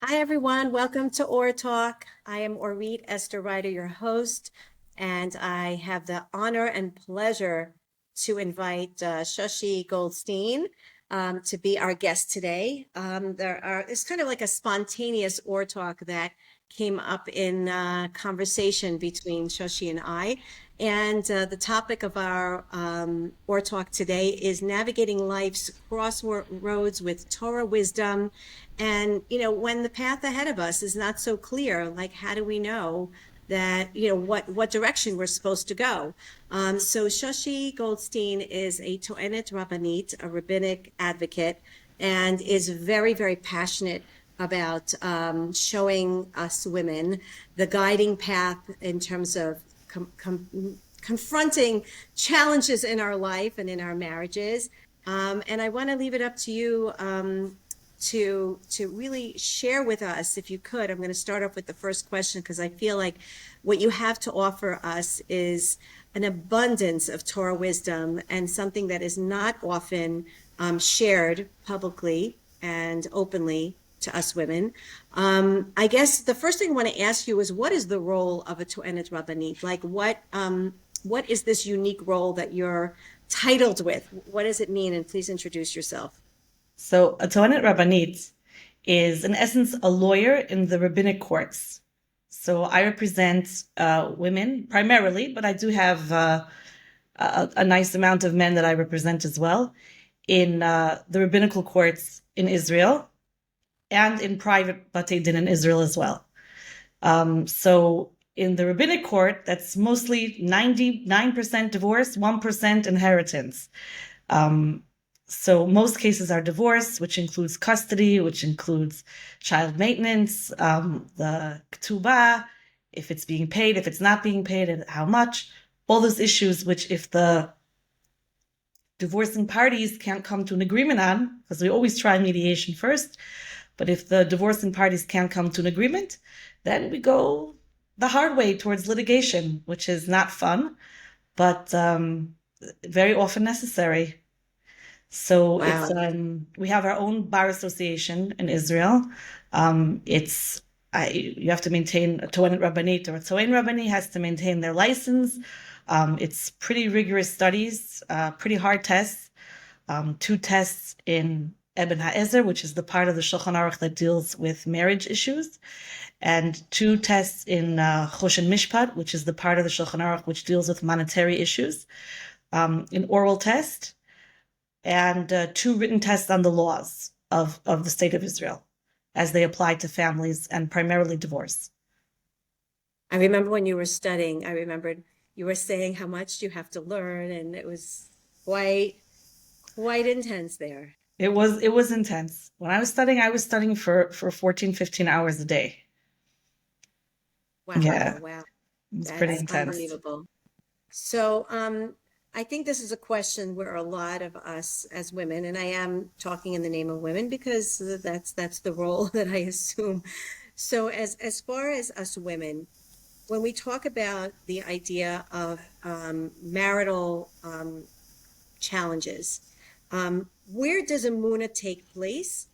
Hi, everyone. Welcome to OrTalk. I am Orit Esther Ryder, your host, and I have the honor and pleasure to invite Shoshi Goldstein to be our guest today. It's kind of like a spontaneous OrTalk that came up in conversation between Shoshi and I. And the topic of our OrTalk today is navigating life's crossroads with Torah wisdom and, when the path ahead of us is not so clear, like how do we know that, what direction we're supposed to go? So Shoshi Goldstein is a To'enet Rabbanit, a rabbinic advocate, and is very, very passionate about showing us women the guiding path in terms of confronting challenges in our life and in our marriages. And I want to leave it up to you to really share with us, if you could. I'm going to start off with the first question because I feel like what you have to offer us is an abundance of Torah wisdom and something that is not often shared publicly and openly to us women. I guess the first thing I want to ask you is, what is the role of a To'enet Rabbanit? Like, what is this unique role that you're titled with? What does it mean? And please introduce yourself. So a Toanet Rabbanit is, in essence, a lawyer in the rabbinic courts. So I represent women primarily, but I do have a nice amount of men that I represent as well in the rabbinical courts in Israel and in private Batei Din in Israel as well. So in the rabbinic court, that's mostly 99% divorce, 1% inheritance. Um, so most cases are divorce, which includes custody, which includes child maintenance, the ketubah, if it's being paid, if it's not being paid, and how much. All those issues, which if the divorcing parties can't come to an agreement on, because we always try mediation first, but if the divorcing parties can't come to an agreement, then we go the hard way towards litigation, which is not fun, but very often necessary. So it's Wow. we have our own bar association in Israel. It's you have to maintain a Tohen Rabbanit, or a Tohen Rabbani has to maintain their license. It's pretty rigorous studies, pretty hard tests. Two tests in Eben HaEzer, which is the part of the Shulchan Aruch that deals with marriage issues, and two tests in Choshen Mishpat, which is the part of the Shulchan Aruch which deals with monetary issues. An oral test and two written tests on the laws of the state of Israel as they apply to families and primarily divorce. I remember when you were studying, I remembered you were saying how much you have to learn, and it was quite intense there. It was intense. When I was studying for 14, 15 hours a day. Wow, Yeah, wow. it's pretty That's intense. unbelievable. So, I think this is a question where a lot of us as women, and I am talking in the name of women because that's the role that I assume. So, as far as us women, when we talk about the idea of marital challenges, where does Emuna take place?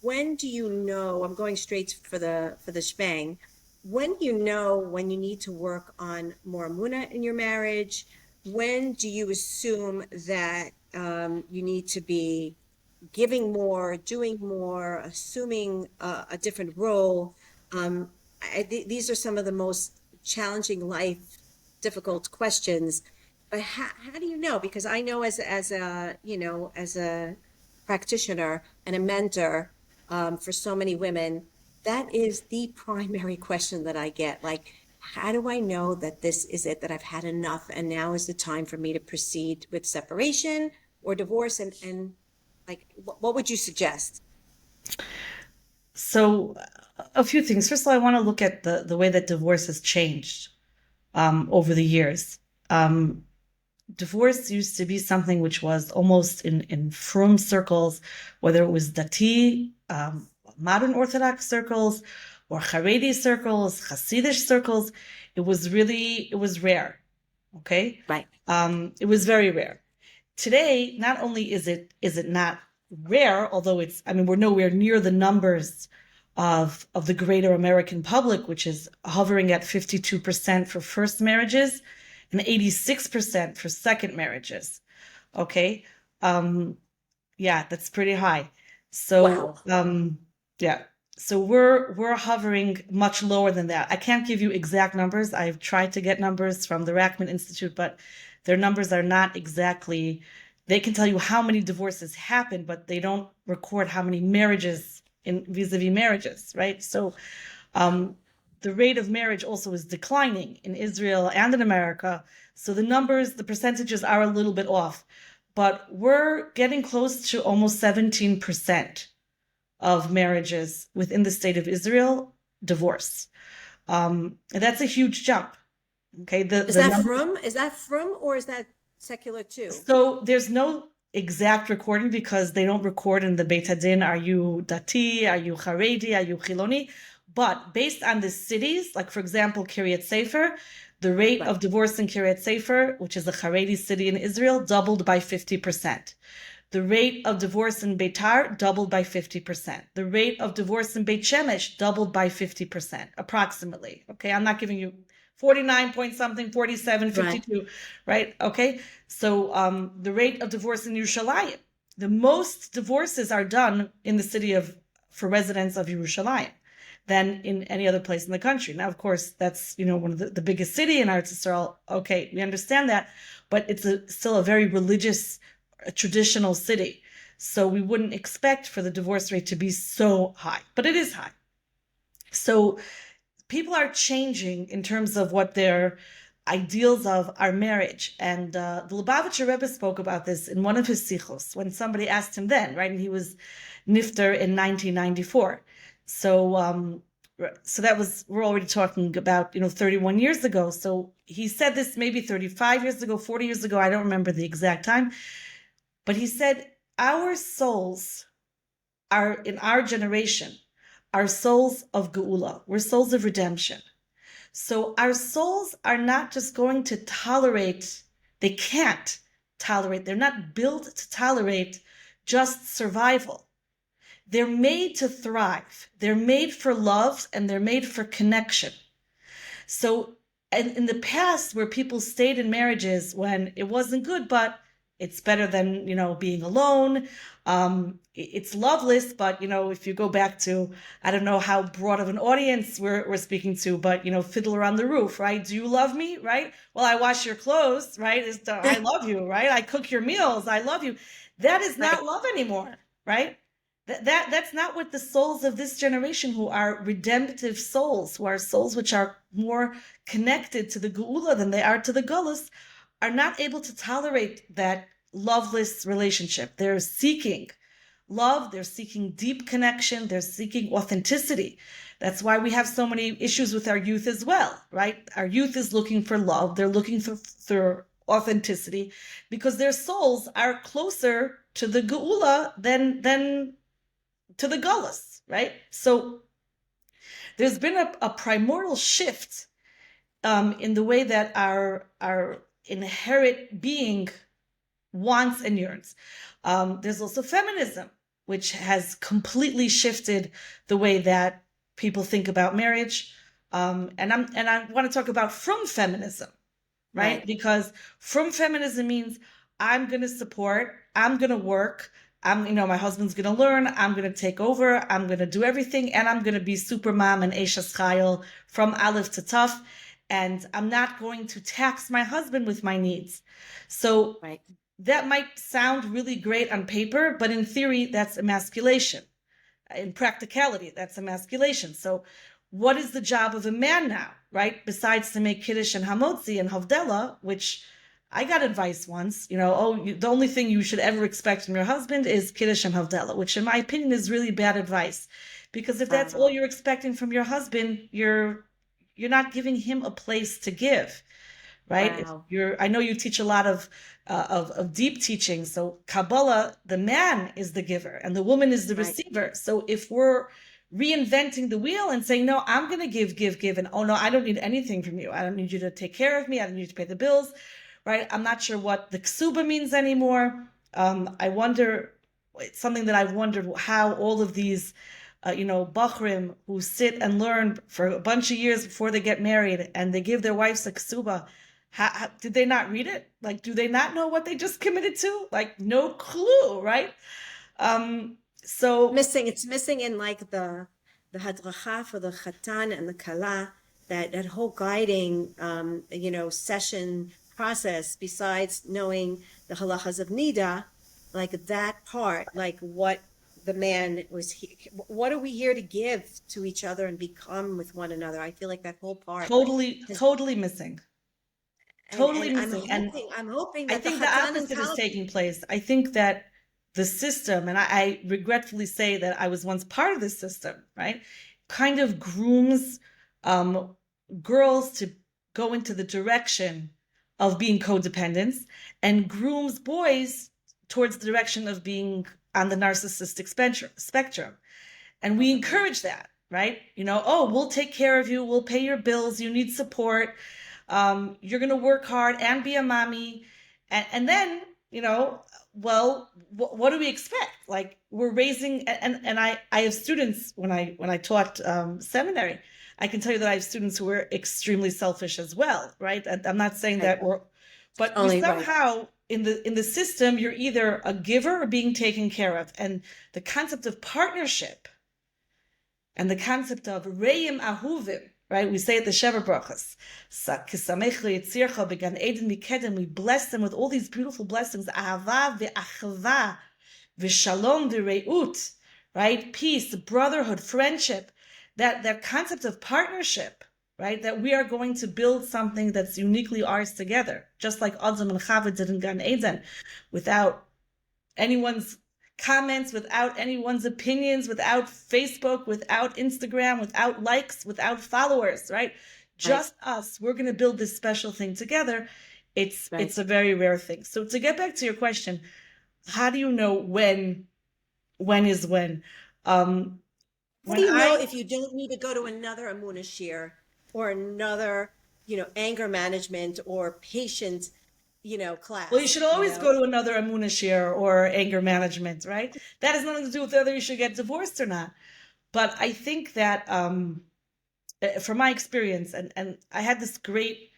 When do you know? I'm going straight for the shebang. When do you know when you need to work on more Emuna in your marriage? When do you assume that you need to be giving more, doing more, assuming a different role? These are some of the most challenging life, difficult questions. But how do you know? Because I know as a practitioner and a mentor for so many women, that is the primary question that I get. Like, how do I know that this is it, that I've had enough and now is the time for me to proceed with separation or divorce? And like, what would you suggest? So a few things. First of all, I want to look at the way that divorce has changed over the years. Divorce used to be something which was almost in frum circles, whether it was dati, modern Orthodox circles, or Haredi circles, Hasidic circles. It was rare. Okay. Right. It was very rare. Today, not only is it not rare, although I mean, we're nowhere near the numbers of the greater American public, which is hovering at 52% for first marriages and 86% for second marriages. Okay. Yeah, that's pretty high. So, Wow. yeah. So we're hovering much lower than that. I can't give you exact numbers. I've tried to get numbers from the Rachman Institute, but their numbers are not exactly, they can tell you how many divorces happen, but they don't record how many marriages in vis-a-vis marriages, right? So the rate of marriage also is declining in Israel and in America. So the numbers, the percentages are a little bit off, but we're getting close to almost 17% of marriages within the state of Israel divorce. And that's a huge jump. Okay, the number. Is that from or is that secular too? So there's no exact recording because they don't record in the Beit Hadin. Are you Dati? Are you Haredi? Are you Chiloni? But based on the cities, like for example, Kiryat Sefer, the rate Right. of divorce in Kiryat Sefer, which is a Haredi city in Israel, doubled by 50%. The rate of divorce in Beitar doubled by 50%. The rate of divorce in Beit Shemesh doubled by 50%, approximately. Okay, I'm not giving you 49 point something, 47, Right. 52, right? Okay, so the rate of divorce in Yerushalayim, the most divorces are done in the city of, for residents of Yerushalayim than in any other place in the country. Now, of course, that's, you know, one of the biggest city in Eretz Yisrael. Okay, we understand that, but it's still a very religious, a traditional city. So we wouldn't expect for the divorce rate to be so high, but it is high. So people are changing in terms of what their ideals of our marriage. And the Lubavitcher Rebbe spoke about this in one of his sichos when somebody asked him then, right? And he was nifter in 1994. So that was, we're already talking about, 31 years ago. So he said this maybe 35 years ago, 40 years ago. I don't remember the exact time. But he said, our souls are in our generation, are souls of Geula. We're souls of redemption. So our souls are not just going to tolerate, they can't tolerate, they're not built to tolerate just survival. They're made to thrive. They're made for love and they're made for connection. So, and in the past, where people stayed in marriages when it wasn't good, but it's better than, being alone. It's loveless, but, if you go back to, I don't know how broad of an audience we're speaking to, but, Fiddler on the Roof, right? Do you love me, right? Well, I wash your clothes, right? I love you, right? I cook your meals. I love you. That is not Right. love anymore, right? That's not what the souls of this generation, who are redemptive souls, who are souls which are more connected to the Geula than they are to the Gullus, are not able to tolerate that loveless relationship. They're seeking love, they're seeking deep connection, they're seeking authenticity. That's why we have so many issues with our youth as well, right? Our youth is looking for love, they're looking for authenticity, because their souls are closer to the Geula than to the Gullus, right? So there's been a primordial shift in the way that our inherent being wants and yearns. There's also feminism, which has completely shifted the way that people think about marriage. And I want to talk about from feminism, right? Because from feminism means I'm going to support, I'm going to work, my husband's going to learn, I'm going to take over, I'm going to do everything, and I'm going to be super mom and Eshes Chayil from Aleph to Tuf, and I'm not going to tax my husband with my needs. So that might sound really great on paper, but in theory, that's emasculation. In practicality, that's emasculation. So what is the job of a man now, right? Besides to make Kiddush and Hamotzi and Havdalah, which I got advice once, the only thing you should ever expect from your husband is Kiddush and Havdalah, which in my opinion is really bad advice. Because if that's all you're expecting from your husband, you're not giving him a place to give, right? Wow. I know you teach a lot of deep teaching. So Kabbalah, the man is the giver and the woman is the receiver. So if we're reinventing the wheel and saying, no, I'm going to give, and oh no, I don't need anything from you. I don't need you to take care of me. I don't need you to pay the bills, right? I'm not sure what the ksuba means anymore. I wonder, it's something that I've wondered, how all of these Bachrim who sit and learn for a bunch of years before they get married and they give their wives a ksuba. Did they not read it? Like, do they not know what they just committed to? Like, no clue, right? So It's missing in like the hadracha for the chatan and the kala, that whole guiding session process, besides knowing the halachas of nida, like that part, like what the man was what are we here to give to each other and become with one another. I feel like that whole part totally, has, totally missing. Totally and missing. And I'm hoping I that the think the chatan and opposite is kala. taking place. I think that the system, and I regretfully say that I was once part of this system, right, kind of grooms girls to go into the direction of being codependents and grooms boys towards the direction of being on the narcissistic spectrum. And we encourage that, right? Oh, we'll take care of you. We'll pay your bills. You need support. You're going to work hard and be a mommy. And then, well, what do we expect? Like, we're raising, and I have students when I taught seminary. I can tell you that I have students who are extremely selfish as well, right? I'm not saying that but we somehow in the system, you're either a giver or being taken care of. And the concept of partnership and the concept of reim ahuvim, right? We say at the Sheva Brachas, we bless them with all these beautiful blessings, ahava ve'achava ve'shalom ve'reut, right? Peace, brotherhood, friendship, that concept of partnership, right? That we are going to build something that's uniquely ours together, just like Adam and Chava did in Gan Eden, without anyone's comments, without anyone's opinions, without Facebook, without Instagram, without likes, without followers, right? Just us. We're going to build this special thing together. It's a very rare thing. So to get back to your question, how do you know when is when? How do you know if you don't need to go to another Emuna shir or another, anger management or patient, class? Well, you should always go to another Emuna shir or anger management, right? That has nothing to do with whether you should get divorced or not. But I think that from my experience, and I had this great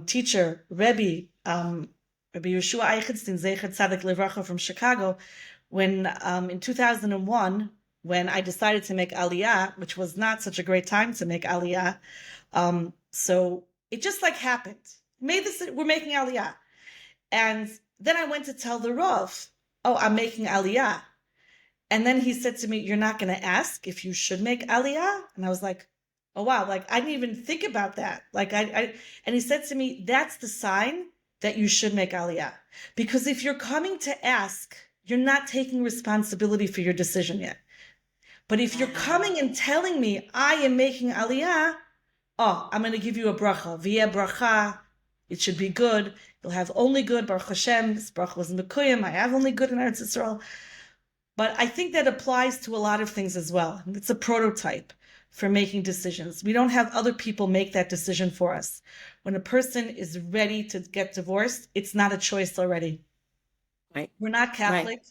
teacher, Rebbe Yeshua Eichenstein, Zecher Tzadik Livracha from Chicago, when in 2001, when I decided to make Aliyah, which was not such a great time to make Aliyah, so it just like happened. We're making Aliyah. And then I went to tell the Rav, oh, I'm making Aliyah. And then he said to me, you're not going to ask if you should make Aliyah? And I was like, oh, wow. Like, I didn't even think about that. Like, and he said to me, that's the sign that you should make Aliyah. Because if you're coming to ask, you're not taking responsibility for your decision yet. But if you're coming and telling me I am making Aliyah, oh, I'm going to give you a bracha. Via bracha, it should be good. You'll have only good. Baruch Hashem, this bracha was mekuyim. I have only good in Eretz Yisrael. But I think that applies to a lot of things as well. It's a prototype for making decisions. We don't have other people make that decision for us. When a person is ready to get divorced, it's not a choice already. Right. We're not Catholic,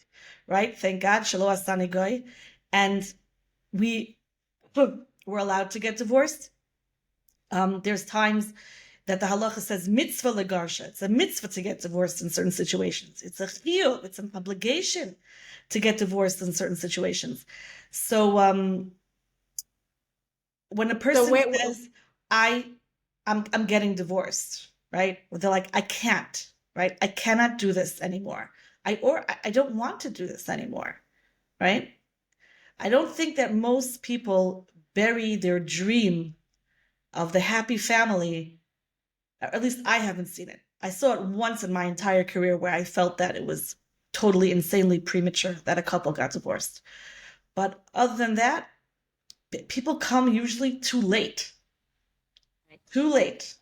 right? Thank God, Shelo Asani Goy. And we're allowed to get divorced. There's times that the halacha says mitzvah legarsha. It's a mitzvah to get divorced in certain situations. It's a chiyuv. It's an obligation to get divorced in certain situations. So when a person says, I'm getting divorced, right? They're like, I can't, right? I cannot do this anymore. I don't want to do this anymore, right? I don't think that most people bury their dream of the happy family. At least I haven't seen it. I saw it once in my entire career where I felt that it was totally insanely premature that a couple got divorced. But other than that, people come usually too late. Too late.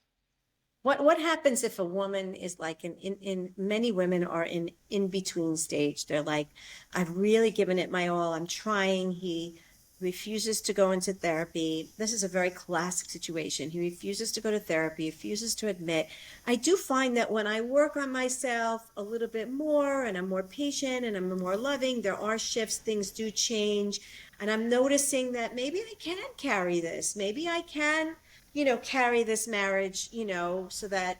What happens if a woman is like in many women are in between stage? They're like, I've really given it my all. I'm trying. He refuses to go into therapy. This is a very classic situation. He refuses to go to therapy, refuses to admit. I do find that when I work on myself a little bit more and I'm more patient and I'm more loving, there are shifts, things do change. And I'm noticing that maybe I can carry this. Maybe I can, carry this marriage, so that,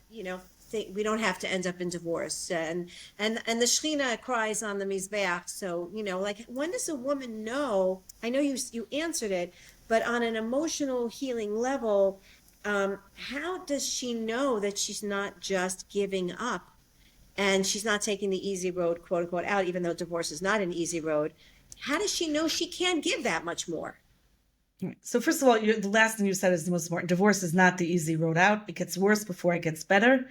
we don't have to end up in divorce. And the Shechina cries on the Mizbeach. So, like, when does a woman know? I know you answered it, but on an emotional healing level, how does she know that she's not just giving up and she's not taking the easy road, quote unquote, out, even though divorce is not an easy road? How does she know she can't give that much more? So first of all, the last thing you said is the most important. Divorce is not the easy road out. It gets worse before it gets better.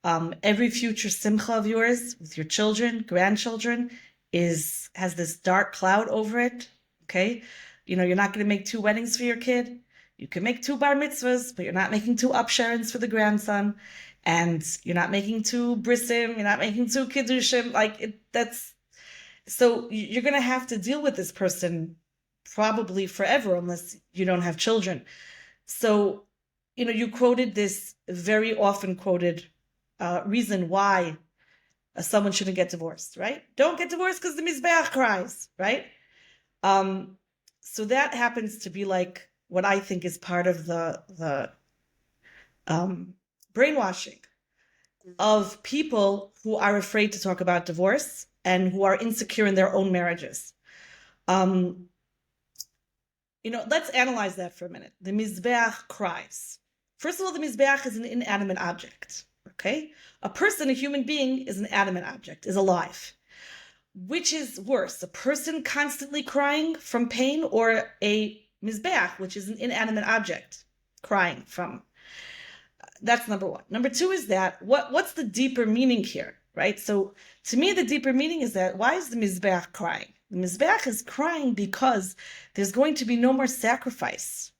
Every future simcha of yours with your children, grandchildren, has this dark cloud over it. Okay, you're not going to make 2 weddings for your kid. You can make 2 bar mitzvahs, but you're not making 2 upsharons for the grandson, and you're not making 2 brisim. You're not making 2 kiddushim. So you're going to have to deal with this person probably forever unless you don't have children. So, you quoted this very often quoted reason why someone shouldn't get divorced, right? Don't get divorced because the Mizbeach cries, right? So that happens to be like what I think is part of the brainwashing of people who are afraid to talk about divorce and who are insecure in their own marriages. Let's analyze that for a minute. The Mizbeach cries. First of all, the Mizbeach is an inanimate object, okay? A person, a human being, is an animate object, is alive. Which is worse, a person constantly crying from pain or a Mizbeach, which is an inanimate object, crying from? That's number one. Number two is that, what's the deeper meaning here, right? So to me, the deeper meaning is that, why is the Mizbeach crying? The Mizbeach is crying because there's going to be no more sacrifice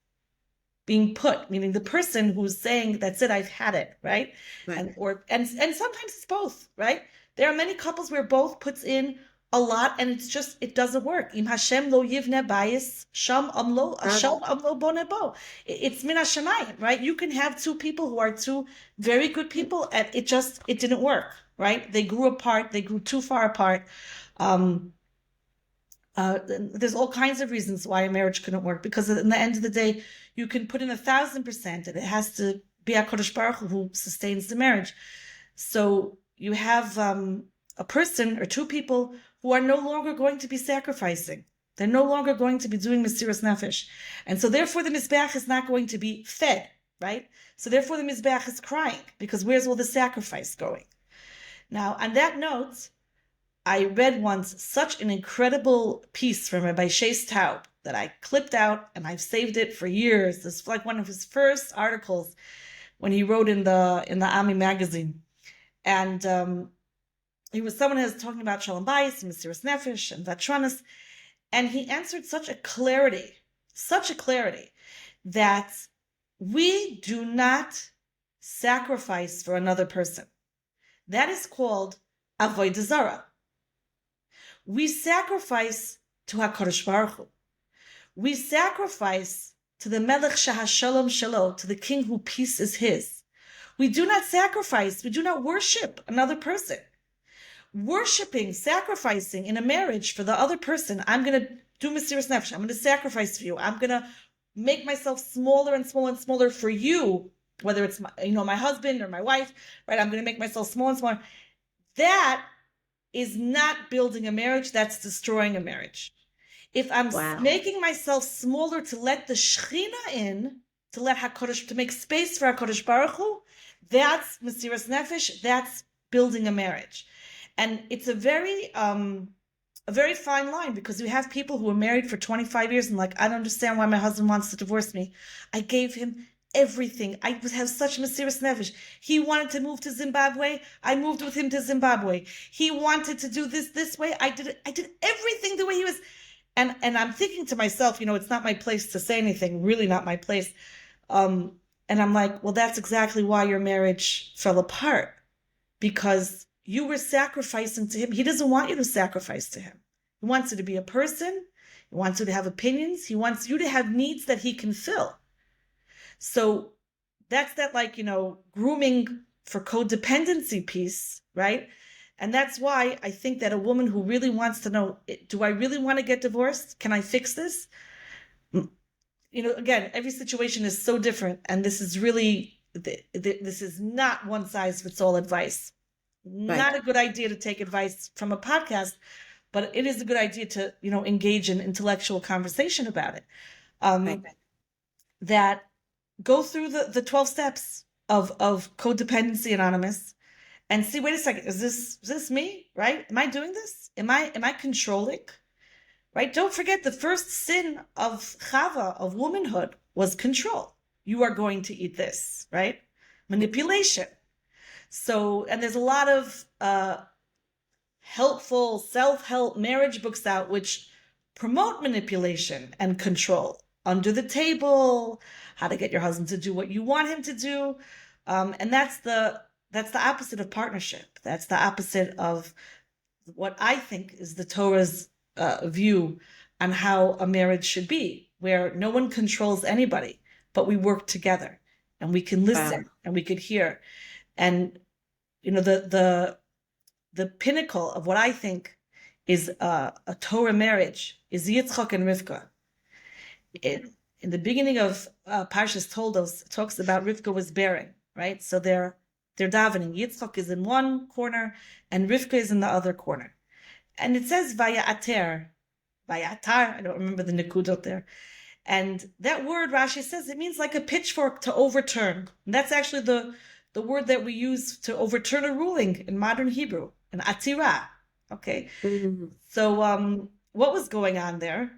being put, meaning the person who's saying, that's it, I've had it, right? And sometimes it's both, right? There are many couples where both puts in a lot and it doesn't work. Im Hashem lo yivne bayis, sham amlo bone bo. It's min hashemayim, right? You can have 2 people who are 2 very good people and it didn't work, right? They grew apart, they grew too far apart. There's all kinds of reasons why a marriage couldn't work, because in the end of the day, you can put in 1,000% and it has to be HaKadosh Baruch Hu who sustains the marriage. So you have a person or 2 people who are no longer going to be sacrificing. They're no longer going to be doing Mesiras Nefesh. And so therefore the Mizbeach is not going to be fed, right? So therefore the Mizbeach is crying, because where's all the sacrifice going? Now, on that note, I read once such an incredible piece from Rabbi Shais Taub that I clipped out and I've saved it for years. This is like one of his first articles when he wrote in the Ami magazine. And he was someone who was talking about Shalom Bayis and Mesiras Nefesh and Vatranas. And he answered such a clarity that we do not sacrifice for another person. That is called Avodah Zarah. We sacrifice to HaKadosh Baruch Hu. We sacrifice to the Melech Shahashalom Shalo, to the King who peace is his. We do not sacrifice, we do not worship another person. Worshipping, sacrificing in a marriage for the other person, I'm going to do Mesiras Nefesh, I'm going to sacrifice for you, I'm going to make myself smaller and smaller and smaller for you, whether it's my husband or my wife, right? I'm going to make myself smaller and smaller. That is not building a marriage, that's destroying a marriage. If I'm making myself smaller to let the Shechina in, to make space for HaKadosh Baruch Hu, that's Mesiras Nefesh, that's building a marriage. And it's a very fine line, because we have people who are married for 25 years and I don't understand why my husband wants to divorce me. I gave him everything. I have such Mesiras Nefesh. He wanted to move to Zimbabwe. I moved with him to Zimbabwe. He wanted to do this way. I did everything the way he was. And I'm thinking to myself, it's not my place to say anything, really not my place. And I'm like, well, that's exactly why your marriage fell apart, because you were sacrificing to him. He doesn't want you to sacrifice to him. He wants you to be a person. He wants you to have opinions. He wants you to have needs that he can fill. So that's that, like, grooming for codependency piece, right? And that's why I think that a woman who really wants to know, do I really want to get divorced? Can I fix this? Again, every situation is so different. And this is really, this is not one size fits all advice. Not a good idea to take advice from a podcast, but it is a good idea to, engage in intellectual conversation about it. That go through the 12 steps of Codependency Anonymous and see, wait a second, is this me, right? Am I doing this? Am I controlling? Right? Don't forget, the first sin of Chava, of womanhood, was control. You are going to eat this, right? Manipulation. So, and there's a lot of helpful self-help marriage books out which promote manipulation and control. Under the table, how to get your husband to do what you want him to do. And that's the opposite of partnership. That's the opposite of what I think is the Torah's view on how a marriage should be, where no one controls anybody, but we work together and we can listen and we could hear. And, the pinnacle of what I think is a Torah marriage is Yitzchak and Rivka. In the beginning of Parshas Toldos, it talks about Rivka was bearing, right? So they're davening. Yitzchak is in one corner and Rivka is in the other corner. And it says Vayatar, I don't remember the Nikudot there. And that word, Rashi says, it means like a pitchfork to overturn. And that's actually the word that we use to overturn a ruling in modern Hebrew, an atira. Okay. Mm-hmm. So what was going on there?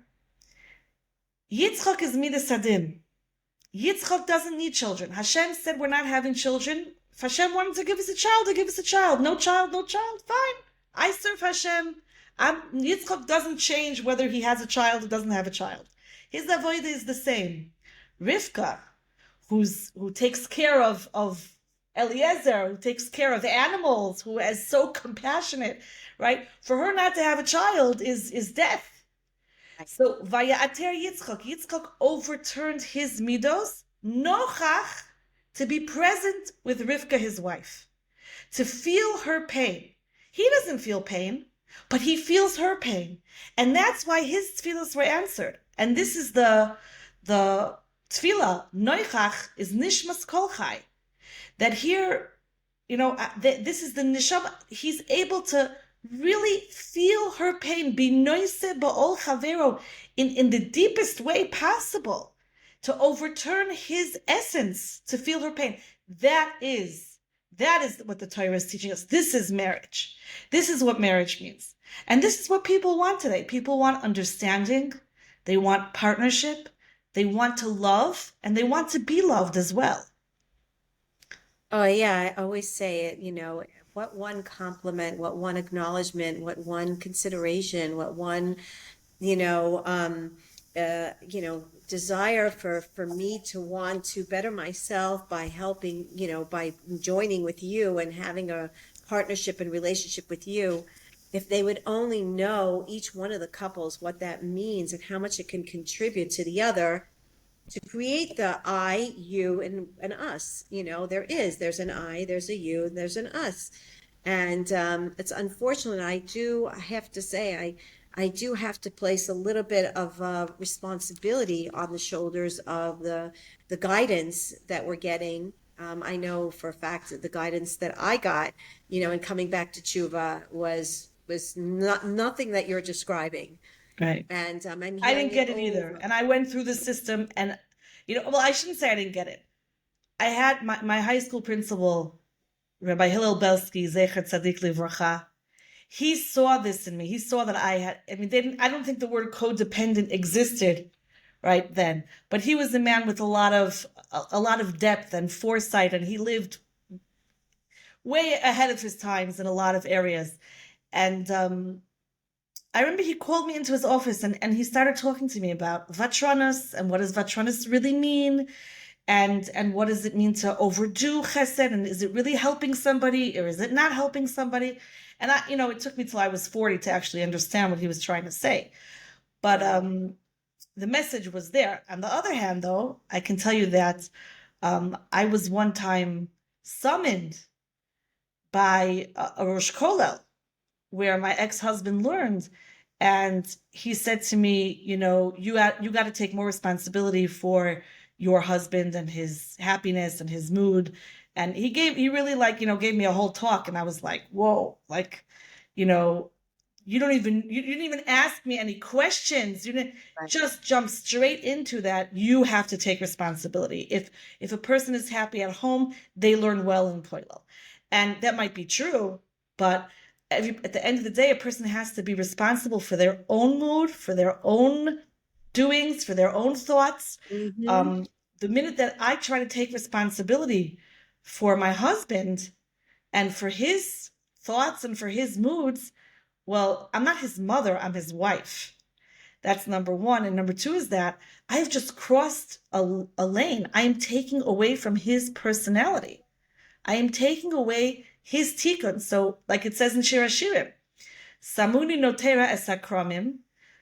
Yitzchak is midas hadin. Yitzchak doesn't need children. Hashem said we're not having children. If Hashem wanted to give us a child, to give us a child. No child, fine. I serve Hashem. Yitzchak doesn't change whether he has a child or doesn't have a child. His avodah is the same. Rivka, who takes care of Eliezer, who takes care of the animals, who is so compassionate, right? For her not to have a child is death. So Vayater Yitzchak overturned his midos, nochach, to be present with Rivka, his wife, to feel her pain. He doesn't feel pain, but he feels her pain. And that's why his tefillas were answered. And this is the tefillah, noichach, is nishmas kol chai. That here, this is the neshama. He's able to really feel her pain, be noise ba'ol chavero, in the deepest way possible, to overturn his essence, to feel her pain. That is what the Torah is teaching us. This is marriage. This is what marriage means. And this is what people want today. People want understanding. They want partnership. They want to love, and they want to be loved as well. Oh, yeah. I always say it, what one compliment, what one acknowledgement, what one consideration, what one, desire for me to want to better myself by helping, by joining with you and having a partnership and relationship with you. If they would only know, each one of the couples, what that means and how much it can contribute to the other, to create the I, you, and us. There's an I, there's a you, and there's an us. And it's unfortunate. I have to say, I do have to place a little bit of responsibility on the shoulders of the guidance that we're getting. I know for a fact that the guidance that I got, in coming back to Tshuva was not nothing that you're describing. Right. And I didn't get it either. And I went through the system and, I shouldn't say I didn't get it. I had my high school principal, Rabbi Hillel Belsky, Zecher Tzadik Livracha. He saw this in me. He saw that I don't think the word codependent existed right then, but he was a man with a lot of depth and foresight, and he lived way ahead of his times in a lot of areas. And I remember he called me into his office and he started talking to me about Vatronis and what does Vatronis really mean, and what does it mean to overdo chesed, and is it really helping somebody or is it not helping somebody? And it took me till I was 40 to actually understand what he was trying to say. But the message was there. On the other hand, though, I can tell you that I was one time summoned by a Rosh Kollel, where my ex-husband learned, and he said to me, you know, you got to take more responsibility for your husband and his happiness and his mood. And he really, like, you know, gave me a whole talk, and I was like, whoa, like, you know, you didn't even ask me any questions. You didn't Right. just jump straight into that. You have to take responsibility. If a person is happy at home, they learn well in Koilel. And that might be true, but at the end of the day, a person has to be responsible for their own mood, for their own doings, for their own thoughts. Mm-hmm. The minute that I try to take responsibility for my husband and for his thoughts and for his moods, well, I'm not his mother, I'm his wife. That's number one. And number two is that I've just crossed a lane. I am taking away from his personality. I am taking away his tikkun. So, like it says in Shir Hashirim, Samuni notera esakromim,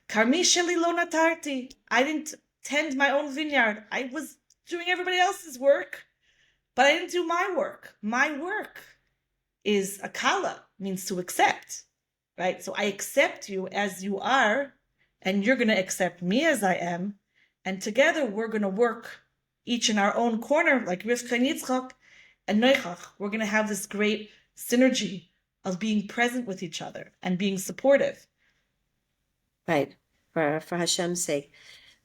karmi sheli lo natarti. I didn't tend my own vineyard. I was doing everybody else's work, but I didn't do my work. My work is akala, means to accept, right? So I accept you as you are, and you're going to accept me as I am, and together we're going to work each in our own corner, like Rivka and Yitzchak and Noichach. We're going to have this great synergy of being present with each other and being supportive. Right. For Hashem's sake.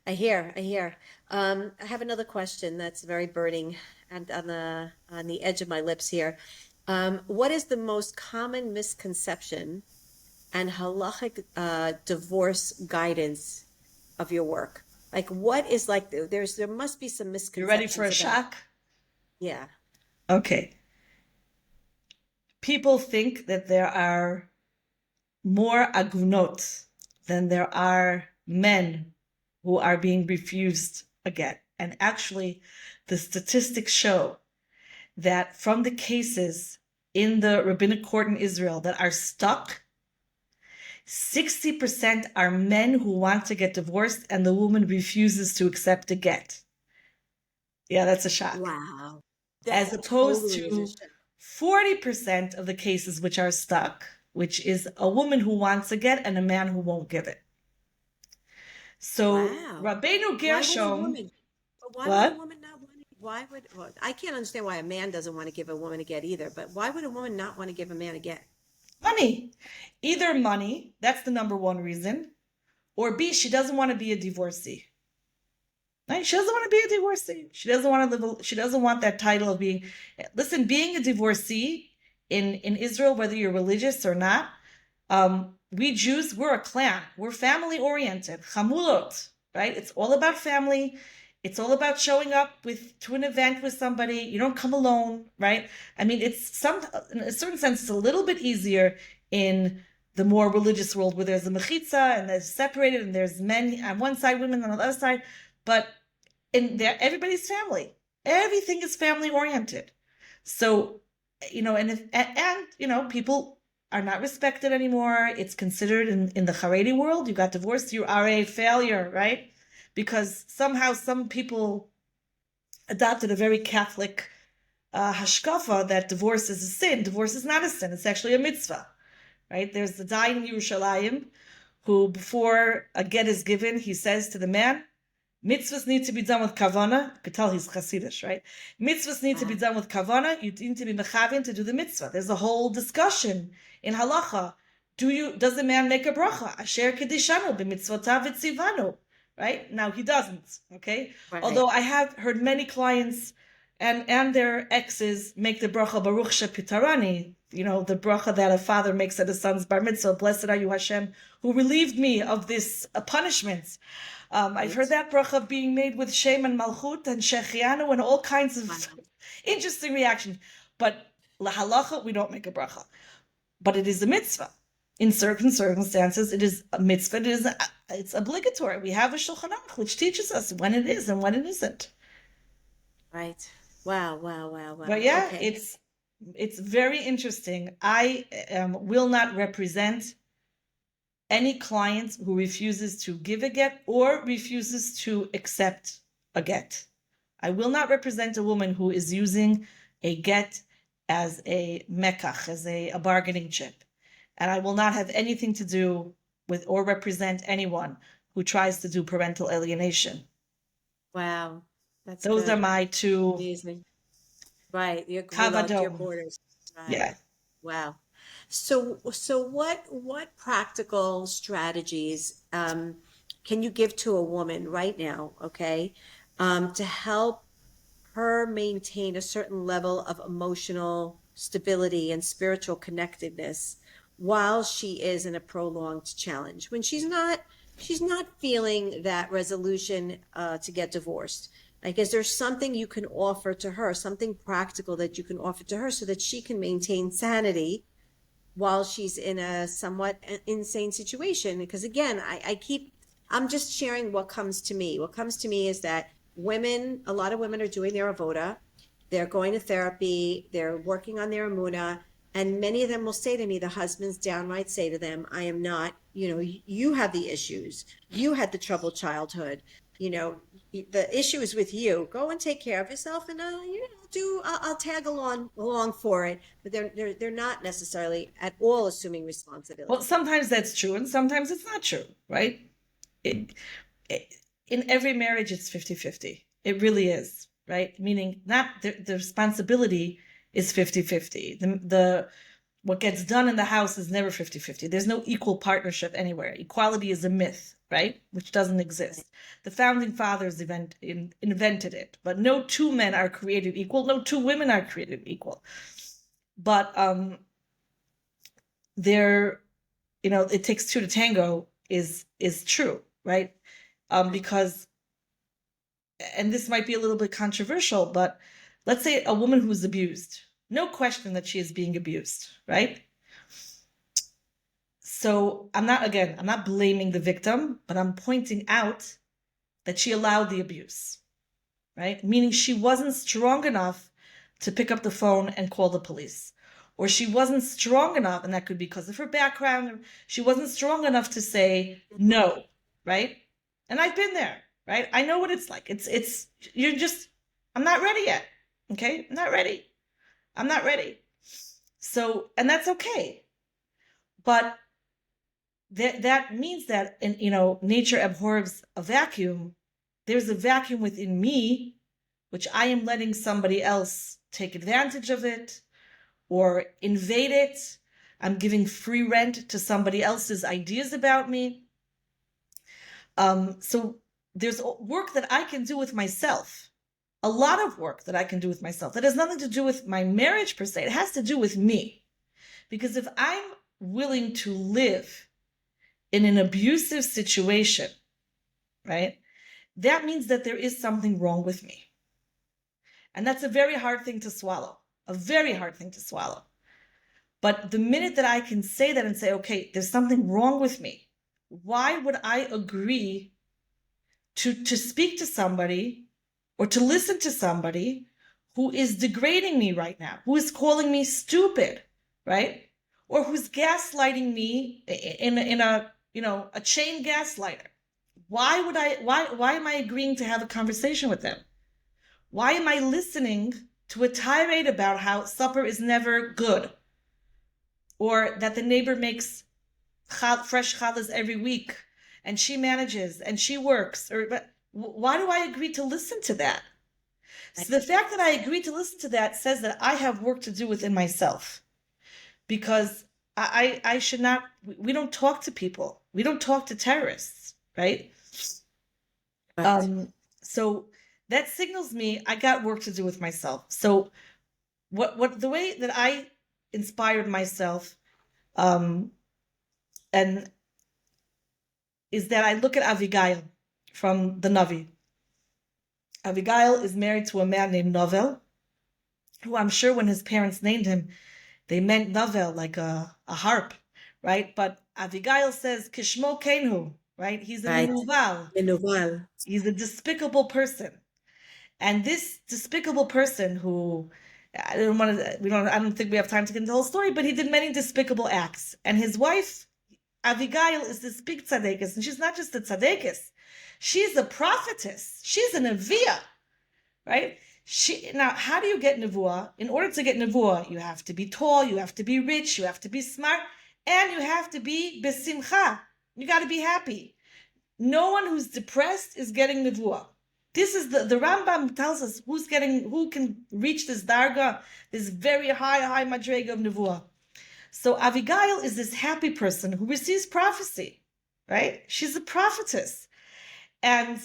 I hear. I have another question that's very burning and on the edge of my lips here. What is the most common misconception and halachic divorce guidance of your work? Like, what is like there must be some misconceptions. You ready for a shock? Yeah. Okay. People think that there are more agunot than there are men who are being refused again. And actually, the statistics show that from the cases in the rabbinic court in Israel that are stuck, 60% are men who want to get divorced and the woman refuses to accept a get. Yeah, that's a shock. Wow. As opposed to 40% of the cases which are stuck, which is a woman who wants a get and a man who won't give it. So wow. Rabbeinu Gershom, Why would a woman not want to? Well, I can't understand why a man doesn't want to give a woman a get either, but why would a woman not want to give a man a get? Money. Either money, that's the number one reason, or B, she doesn't want to be a divorcee. Right? She doesn't want to be a divorcee. She doesn't want to live. She doesn't want that title of being. Listen, being a divorcee in Israel, whether you're religious or not, we Jews, we're a clan. We're family oriented. Chamulot, right? It's all about family. It's all about showing up to an event with somebody. You don't come alone, right? I mean, in a certain sense, it's a little bit easier in the more religious world where there's a mechitza and there's separated and there's men on one side, women on the other side. But in there, everybody's family. Everything is family oriented. So, you know, and you know, people are not respected anymore. It's considered in the Haredi world, you got divorced, you are a failure, right? Because somehow some people adopted a very Catholic hashkafa that divorce is a sin. Divorce is not a sin. It's actually a mitzvah, right? There's the guy in Yerushalayim who, before a get is given, he says to the man, mitzvahs need to be done with kavana. You could tell he's Hasidish, right? Mitzvahs need to be done with kavana. You need to be mechavin to do the mitzvah. There's a whole discussion in halacha. Does the man make a bracha? Asher kedishanu b'mitzvotav v'tzivanu. Right? Now he doesn't, okay? Right. Although I have heard many clients and their exes make the bracha Baruch Shepitarani, you know, the bracha that a father makes at his son's bar mitzvah, blessed are you Hashem, who relieved me of this punishment. I've heard that bracha being made with Shem and Malchut and Shechianu and all kinds of interesting reactions. But lahalacha, we don't make a bracha. But it is a mitzvah. In certain circumstances, it is a mitzvah. It's obligatory. We have a Shulchan Aruch which teaches us when it is and when it isn't. Right. Wow. But yeah, okay. It's very interesting. I will not represent any client who refuses to give a get or refuses to accept a get. I will not represent a woman who is using a get as a mekach, as a bargaining chip. And I will not have anything to do with or represent anyone who tries to do parental alienation. Wow. That's Those are good. my two Amazing. Right. Your your kavadom. borders. Right. Yeah. Wow. So what practical strategies can you give to a woman right now, okay, to help her maintain a certain level of emotional stability and spiritual connectedness while she is in a prolonged challenge, when she's not feeling that resolution to get divorced? Like, is there something you can offer to her, something practical that you can offer to her so that she can maintain sanity while she's in a somewhat insane situation? Because again, I'm just sharing what comes to me. What comes to me is that a lot of women are doing their avoda, they're going to therapy, they're working on their Emuna, and many of them will say to me, the husbands downright say to them, I am not, you have the issues. You had the troubled childhood. The issue is with you. Go and take care of yourself, and I'll tag along for it. But they're not necessarily at all assuming Well, responsibility. sometimes that's true and sometimes it's not true, right? It, in every marriage, it's 50-50. It really is, right? Meaning not the responsibility is 50-50. The what gets done in the house is never 50-50. There's no equal partnership anywhere. Equality is a myth, right? Which doesn't exist. The founding fathers invented it, but no two men are created equal. No two women are created equal. But it takes two to tango is true, right? Because, and this might be a little bit controversial, but let's say a woman who's abused, no question that she is being abused, right? So I'm not blaming the victim, but I'm pointing out that she allowed the abuse, right? Meaning she wasn't strong enough to pick up the phone and call the police. Or she wasn't strong enough, and that could be because of her background, she wasn't strong enough to say no, right? And I've been there, right? I know what it's like. I'm not ready yet, okay? I'm not ready. So, and that's okay. But that means that, nature abhors a vacuum. There's a vacuum within me, which I am letting somebody else take advantage of it or invade it. I'm giving free rent to somebody else's ideas about me. So there's work that I can do with myself, a lot of work that I can do with myself that has nothing to do with my marriage per se. It has to do with me. Because if I'm willing to live in an abusive situation, right, that means that there is something wrong with me. And that's a very hard thing to swallow, a very hard thing to swallow. But the minute that I can say that and say, okay, there's something wrong with me, why would I agree to speak to somebody or to listen to somebody who is degrading me right now, who is calling me stupid, right? Or who's gaslighting me in a chain gaslighter? Why am I agreeing to have a conversation with them? Why am I listening to a tirade about how supper is never good? Or that the neighbor makes fresh challahs every week and she manages and she works? But why do I agree to listen to that? So the fact that I agree to listen to that says that I have work to do within myself, because I should not, we don't talk to people. We don't talk to terrorists, right? Right. So that signals me I got work to do with myself. So what the way that I inspired myself, and is that I look at Avigail from the Navi. Avigail is married to a man named Novel, who I'm sure when his parents named him, they meant Novel, like a harp, right? But Avigail says, Kishmo Kenhu, right? He's a Right. menuval. Menuval. He's a despicable person. And this despicable person who, I don't think we have time to get into the whole story, but he did many despicable acts. And his wife Abigail is this big tzaddikus, and she's not just a tzaddikus. She's a prophetess. She's a neviah, right? Now, how do you get nevuah? In order to get nevuah, you have to be tall, you have to be rich, you have to be smart, and you have to be besimcha. You got to be happy. No one who's depressed is getting nevuah. This is the Rambam tells us who can reach this darga, this very high madrega of nevuah. So Abigail is this happy person who receives prophecy, right? She's a prophetess. And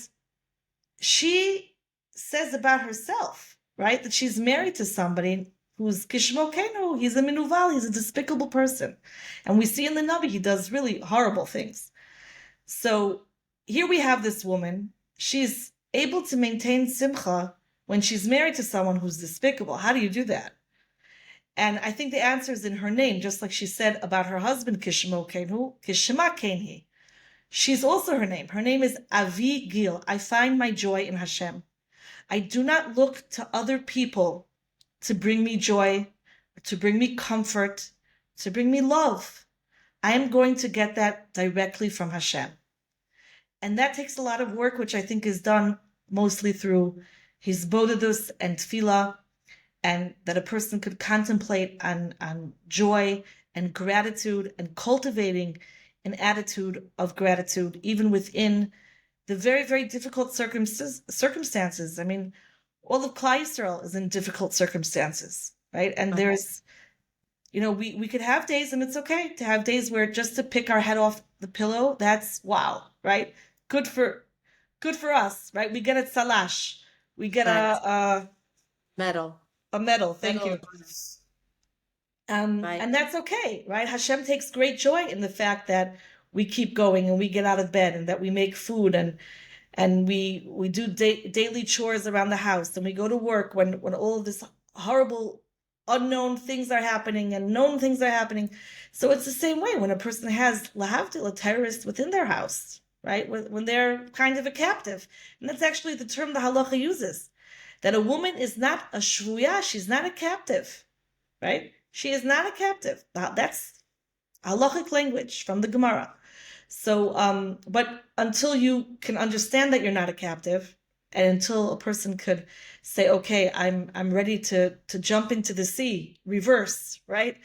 she says about herself, right, that she's married to somebody who's kishmo kenu, he's a minuval, he's a despicable person. And we see in the Navi, he does really horrible things. So here we have this woman, she's able to maintain simcha when she's married to someone who's despicable. How do you do that? And I think the answer is in her name, just like she said about her husband, Kishmo Kenhu, Kishma Kenhi. She's also her name. Her name is Avi Gil. I find my joy in Hashem. I do not look to other people to bring me joy, to bring me comfort, to bring me love. I am going to get that directly from Hashem. And that takes a lot of work, which I think is done mostly through his bodedus and tefillah, and that a person could contemplate on joy and gratitude and cultivating an attitude of gratitude, even within the very, very difficult circumstances. I mean, all of Klal Yisrael is in difficult circumstances, right? And there's, we could have days, and it's okay to have days where just to pick our head off the pillow, that's wow, right? Good for us, right? We get a tzalash, we get a medal. A medal, thank you. And that's okay, right? Hashem takes great joy in the fact that we keep going and we get out of bed and that we make food and we do daily chores around the house and we go to work when all of this horrible unknown things are happening and known things are happening. So it's the same way when a person has lahavdil, a terrorist within their house, right? When they're kind of a captive. And that's actually the term the halacha uses. That a woman is not a shvuya, she's not a captive, right? She is not a captive. That's halachic language from the Gemara. So, but until you can understand that you're not a captive, and until a person could say, okay, I'm ready to jump into the sea, reverse, right?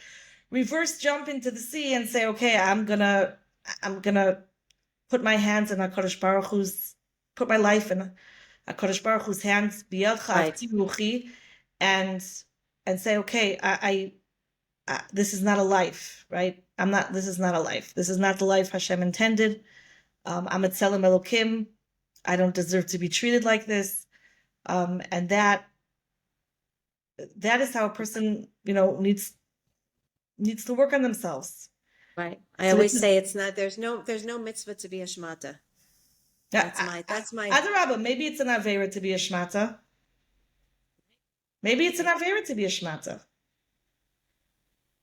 Reverse jump into the sea and say, okay, I'm gonna put my hands in HaKadosh Baruch Hu's, put my life in HaKadosh Baruch Hu's hands, and say, okay, I this is not a life, right? This is not a life. This is not the life Hashem intended. I'm a Tzelem Elokim. I don't deserve to be treated like this. And that is how a person, needs to work on themselves. Right. I always say there's no mitzvah to be a shmata. That's my. Adarabba, maybe it's an avera to be a shmata. Maybe it's an avera to be a shmata.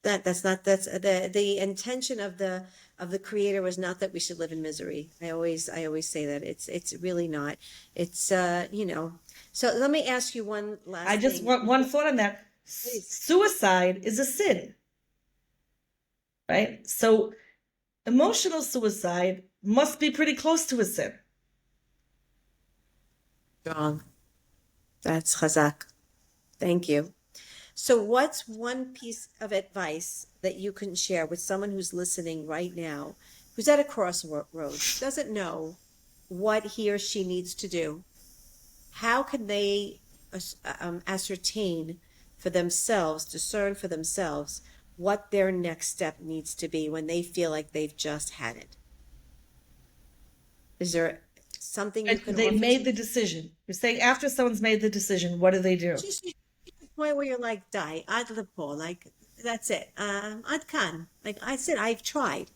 That's the intention of the Creator was not that we should live in misery. I always say that it's really not. It's So let me ask you one last. I just want one thought on that. Please. Suicide is a sin, right? So emotional suicide must be pretty close to a sin. Strong. That's chazak. Thank you. So what's one piece of advice that you can share with someone who's listening right now, who's at a crossroads, doesn't know what he or she needs to do? How can they ascertain for themselves, discern for themselves what their next step needs to be when they feel like they've just had it? Is there something you can They made the decision. You're saying after someone's made the decision, what do they do? Just the point where you're like, die, ad lepo, like that's it. Ad kan. Like I said, I've tried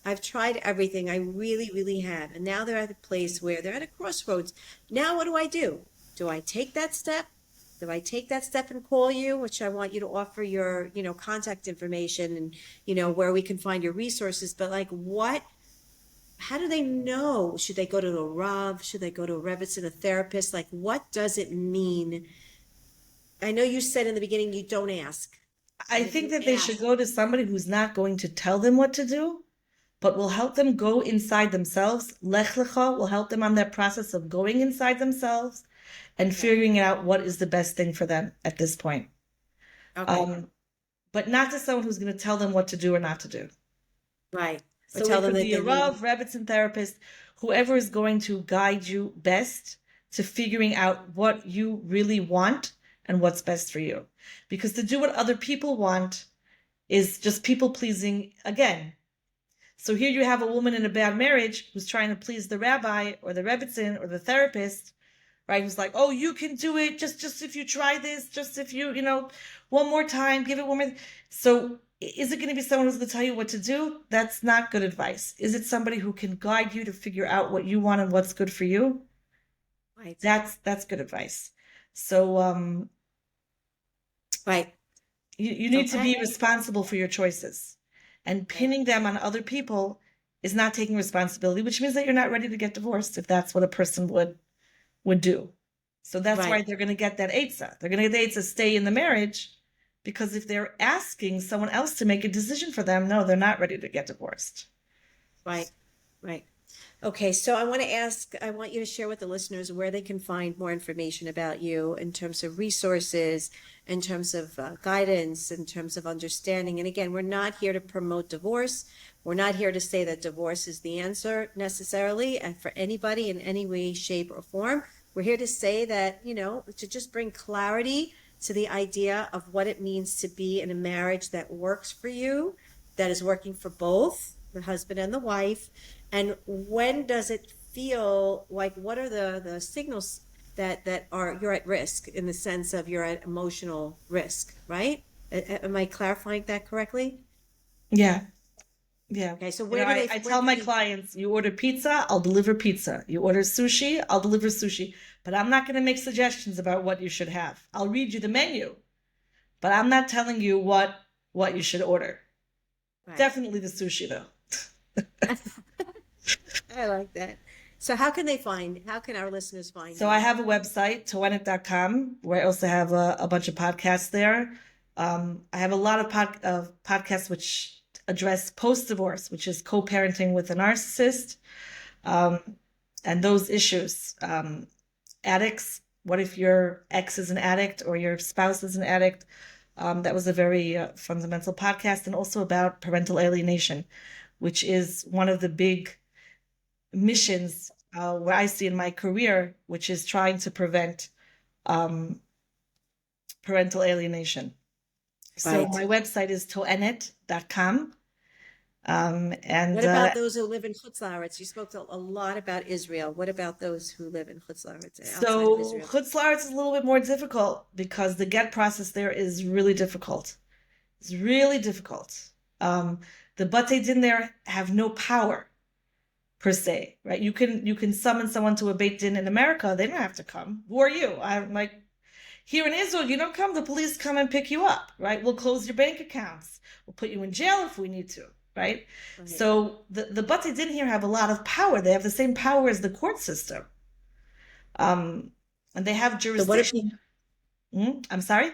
everything. I really, really have. And now they're at a place where they're at a crossroads. Now what do? Do I take that step? Do I take that step and call you, which I want you to offer your, contact information and, where we can find your resources. But like how do they know? Should they go to a Rav? Should they go to a Rebbitzin, a therapist? Like, what does it mean? I know you said in the beginning you don't ask. I think that they should go to somebody who's not going to tell them what to do, but will help them go inside themselves. Lech Lecha will help them on that process of going inside themselves and figuring out what is the best thing for them at this point. Okay. But not to someone who's going to tell them what to do or not to do. Right. Or So tell it them could that be a they need. Rav, Rebbitzin therapist, whoever is going to guide you best to figuring out what you really want and what's best for you. Because to do what other people want is just people pleasing again. So here you have a woman in a bad marriage who's trying to please the rabbi or the Rebbitzin or the therapist, right? Who's like, oh, you can do it. Just if you try this, just if you one more time, give it one more. So is it going to be someone who's going to tell you what to do? That's not good advice. Is it somebody who can guide you to figure out what you want and what's good for you? Right. That's good advice. So Right. you need to be Okay. responsible for your choices. And pinning them on other people is not taking responsibility, which means that you're not ready to get divorced if that's what a person would do. So that's why Right. they're going to get that eitzah. They're going to get the eitzah stay in the marriage, because if they're asking someone else to make a decision for them, no, they're not ready to get divorced. Right. Right. Okay, so I want you to share with the listeners where they can find more information about you in terms of resources, in terms of guidance, in terms of understanding. And again, we're not here to promote divorce. We're not here to say that divorce is the answer necessarily, and for anybody in any way, shape, or form. We're here to say that, to just bring clarity to the idea of what it means to be in a marriage that works for you, that is working for both the husband and the wife. And when does it feel like, what are the signals that are you're at risk, in the sense of you're at emotional risk, right? Am I clarifying that correctly? Yeah. Yeah. Okay, so I where tell can my they? clients, you order pizza, I'll deliver pizza. You order sushi, I'll deliver sushi. But I'm not going to make suggestions about what you should have. I'll read you the menu, but I'm not telling you what you should order. Right. Definitely the sushi though. I like that. So how can our listeners find So I you? have a website, toenet.com, where I also have a bunch of podcasts there. I have a lot of podcasts which address post-divorce, which is co-parenting with a narcissist, um, and those issues. Addicts, what if your ex is an addict or your spouse is an addict? That was a very fundamental podcast, and also about parental alienation, which is one of the big missions where I see in my career, which is trying to prevent um, parental alienation. So Right. my website is toenet.com. And What about those who live in Chutz La'aretz? You spoke a lot about Israel. What about those who live in Chutz La'aretz, outside of so Israel? Chutzlar is a little bit more difficult because the get process there is really difficult. It's really difficult. Um, the Bate Din there have no power per se, right? You can summon someone to a Beit Din in America. They don't have to come. Who are you? I'm like, here in Israel, you don't come. The police come and pick you up, right? We'll close your bank accounts. We'll put you in jail if we need to, right? Right. So the Bate Din here have a lot of power. They have the same power as the court system, um, and they have So what do people? jurisdiction. I'm sorry.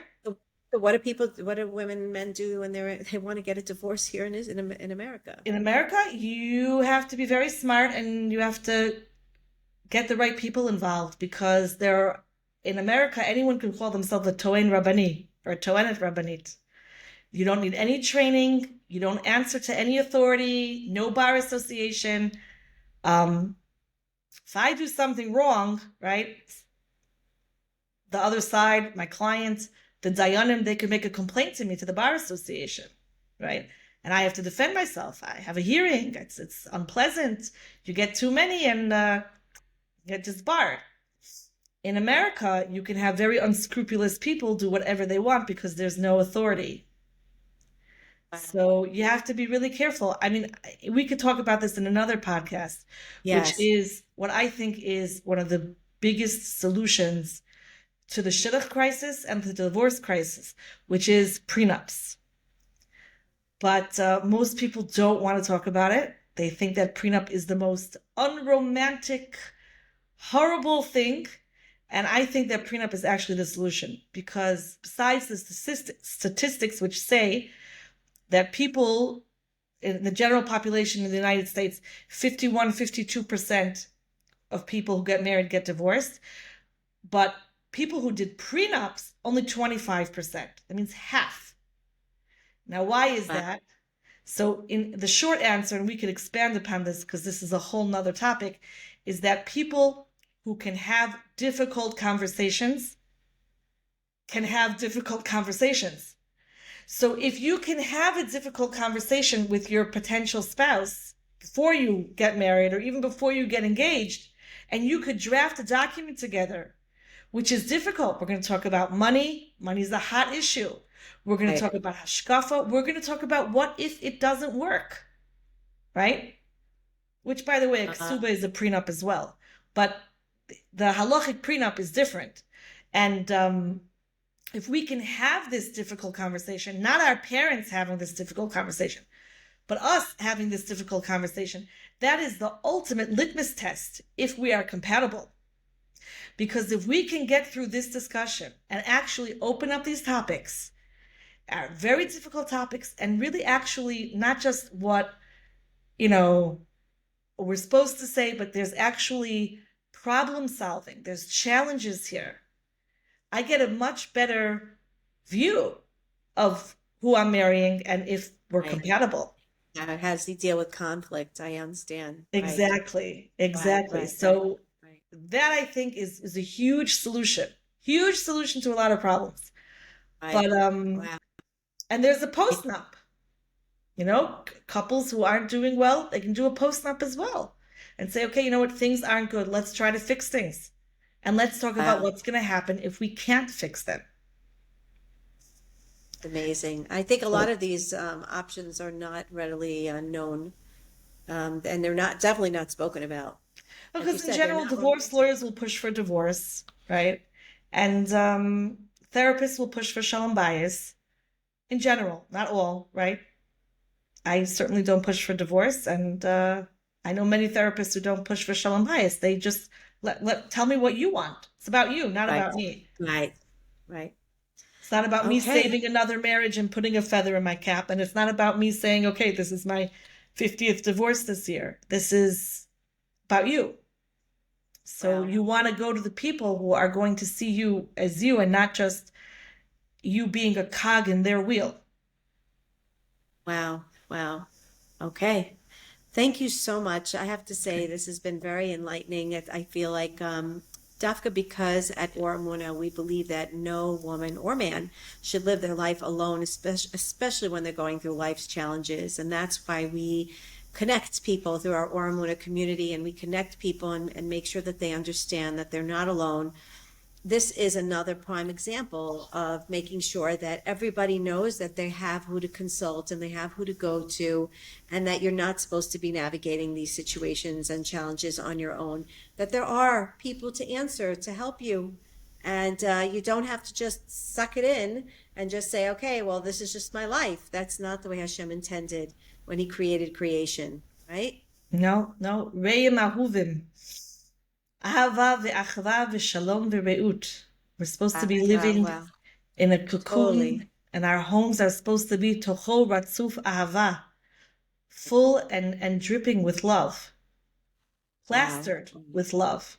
So what do women and men do when they want to get a divorce here in America? In America, you have to be very smart and you have to get the right people involved because in America, anyone can call themselves a Tohen Rabbani or a Tohenet Rabbanit. You don't need any training. You don't answer to any authority, no bar association. Um, if I do something wrong, right, the other side, my client, the Dayanim, they could make a complaint to me to the bar association, right? And I have to defend myself. I have a hearing. It's unpleasant. You get too many and get disbarred. In America, you can have very unscrupulous people do whatever they want because there's no authority. So you have to be really careful. I mean, we could talk about this in another podcast, which Yes. is what I think is one of the biggest solutions to the shidduch crisis and the divorce crisis, which is prenups. But most people don't want to talk about it. They think that prenup is the most unromantic, horrible thing. And I think that prenup is actually the solution because besides the statistics which say that people in the general population in the United States, 51, 52% of people who get married get divorced. But people who did prenups, only 25%. That means half. Now, why is that? So in the short answer, and we could expand upon this because this is a whole nother topic, is that people who can have difficult conversations can have difficult conversations. So if you can have a difficult conversation with your potential spouse before you get married or even before you get engaged, and you could draft a document together, which is difficult. We're going to talk about money. Money is a hot issue. We're going to talk about hashkafa. We're going to talk about what if it doesn't work, right? Which, by the way, a ksuba is a prenup as well. But the halachic prenup is different. And if we can have this difficult conversation, not our parents having this difficult conversation, but us having this difficult conversation, that is the ultimate litmus test if we are compatible. Because if we can get through this discussion and actually open up these topics, are very difficult topics, and really actually not just what, we're supposed to say, but there's actually problem solving. There's challenges here. I get a much better view of who I'm marrying and if we're compatible. How does he deal with conflict? I understand. Exactly. So that I think is a huge solution to a lot of problems. But and there's a postnup. Couples who aren't doing well, they can do a postnup as well and say, okay, you know what, things aren't good. Let's try to fix things. And let's talk about what's going to happen if we can't fix them. Amazing. I think a lot of these options are not readily known, and they're definitely not spoken about. Because in general, divorce lawyers will push for divorce, right? And therapists will push for shalom bayis. In general, not all, right? I certainly don't push for divorce, and I know many therapists who don't push for shalom bayis. They just tell me what you want. It's about you, not about me. Right. It's not about me saving another marriage and putting a feather in my cap, and it's not about me saying, okay, this is my 50th divorce this year. This is about you. So you want to go to the people who are going to see you as you and not just you being a cog in their wheel. Wow. Okay. Thank you so much. I have to say, this has been very enlightening. I feel like Dafka, because at Emuna we believe that no woman or man should live their life alone, especially when they're going through life's challenges. And that's why we connect people through our Emuna community, and we connect people and make sure that they understand that they're not alone. This is another prime example of making sure that everybody knows that they have who to consult and they have who to go to, and that you're not supposed to be navigating these situations and challenges on your own, that there are people to answer, to help you. And you don't have to just suck it in and just say, okay, well, this is just my life. That's not the way Hashem intended when he created creation, right? No. Re'im ahuvim. Ahava ve'achava ve'shalom ve'reut. We're supposed to be living in a cocoon, and our homes are supposed to be tocho ratzuf ahava, full and dripping with love, plastered with love.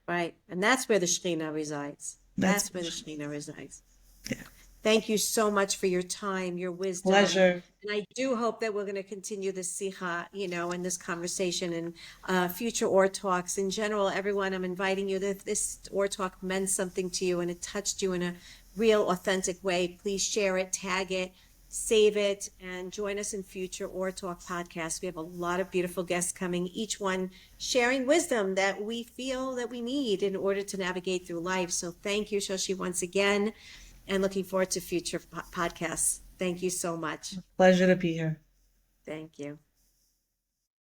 Right, and that's where the Shekhinah resides. That's where the Shekhinah resides. Yeah. Thank you so much for your time, your wisdom. Pleasure. And I do hope that we're going to continue this sicha, and this conversation and future OrTalks. In general, everyone, I'm inviting you. If this OrTalk meant something to you and it touched you in a real, authentic way, please share it, tag it, save it, and join us in future OrTalk podcasts. We have a lot of beautiful guests coming, each one sharing wisdom that we feel that we need in order to navigate through life. So thank you, Shoshi, once again. And looking forward to future podcasts. Thank you so much. Pleasure to be here. Thank you.